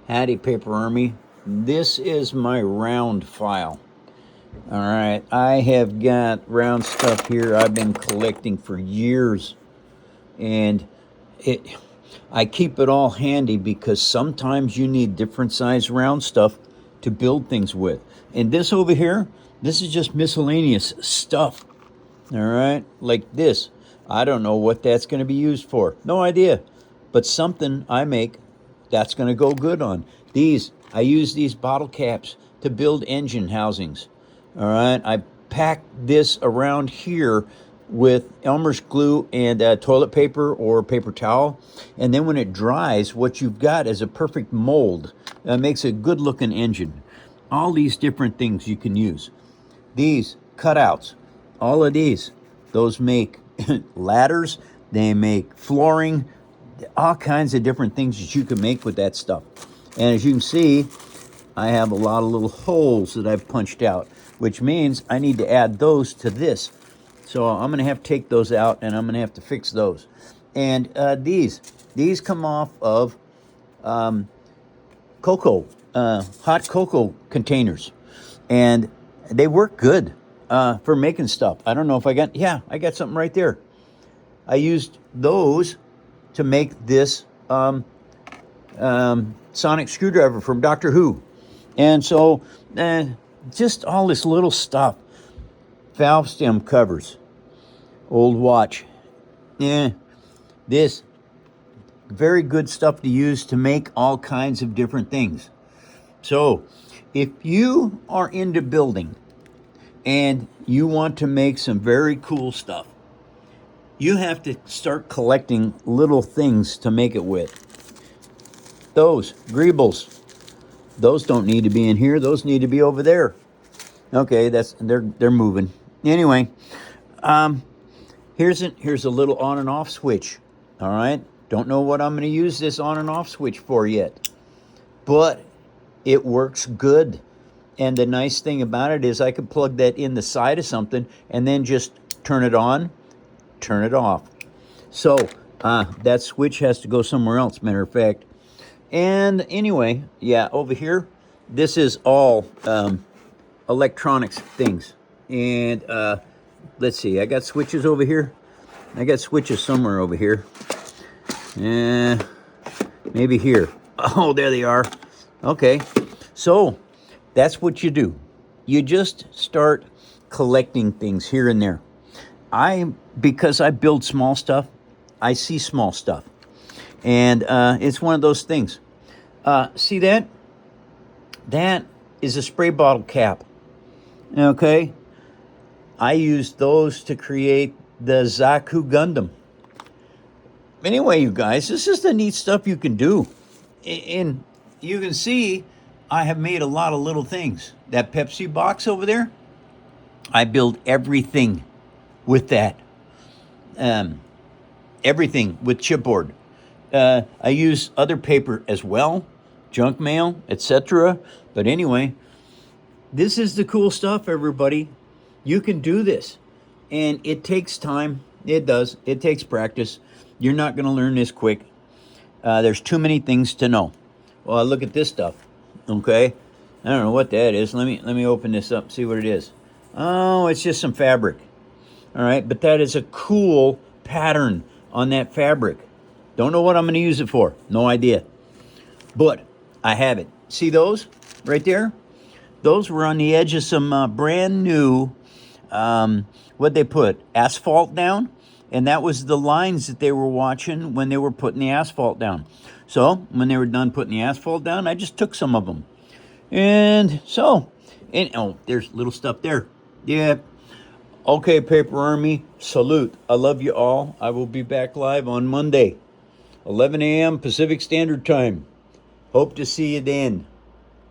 Howdy, Paper Army. This is my round file. All right, I have got round stuff here I've been collecting for years, and I keep it all handy because sometimes you need different size round stuff to build things with. And this over here, this is just miscellaneous stuff. All right, like this. I don't know what that's going to be used for. No idea. But something I make that's going to go good on. I use these bottle caps to build engine housings. All right, I pack this around here with Elmer's glue and toilet paper or paper towel. And then when it dries, what you've got is a perfect mold. Makes a good looking engine. All these different things you can use. These cutouts, all of those make ladders, they make flooring, all kinds of different things that you can make with that stuff. And as you can see, I have a lot of little holes that I've punched out, which means I need to add those to this. So I'm going to have to take those out, and I'm going to have to fix those. And these come off of cocoa, hot cocoa containers. And they work good for making stuff. I don't know if I got something right there. I used those to make this sonic screwdriver from Doctor Who. And so just all this little stuff. Valve stem covers, old watch. This very good stuff to use to make all kinds of different things. So if you are into building and you want to make some very cool stuff, you have to start collecting little things to make it with. Those greebles, those don't need to be in here. Those need to be over there. Okay, they're moving. Anyway, here's a little on and off switch. All right, don't know what I'm going to use this on and off switch for yet, but it works good. And the nice thing about it is I could plug that in the side of something and then just turn it on, turn it off. So that switch has to go somewhere else, matter of fact. And anyway, yeah, over here, this is all electronics things. And let's see, I got switches over here. I got switches somewhere over here. Maybe here. Oh, there they are. Okay, so that's what you do. You just start collecting things here and there. Because I build small stuff, I see small stuff. And it's one of those things. See that? That is a spray bottle cap. Okay? I used those to create the Zaku Gundam. Anyway, you guys, this is the neat stuff you can do. And you can see I have made a lot of little things. That Pepsi box over there, I build everything with that. Everything with chipboard. I use other paper as well, junk mail, etc. But anyway, this is the cool stuff, everybody. You can do this. And it takes time. It does. It takes practice. You're not going to learn this quick. There's too many things to know. Well, look at this stuff. Okay? I don't know what that is. Let me open this up, see what it is. Oh, it's just some fabric. All right, but that is a cool pattern on that fabric. Don't know what I'm going to use it for. No idea. But I have it. See those right there? Those were on the edge of some brand new, what'd they put? Asphalt down? And that was the lines that they were watching when they were putting the asphalt down. So when they were done putting the asphalt down, I just took some of them. And so, there's little stuff there. Yeah. Okay, Paper Army, salute. I love you all. I will be back live on Monday, 11 a.m. Pacific Standard Time. Hope to see you then.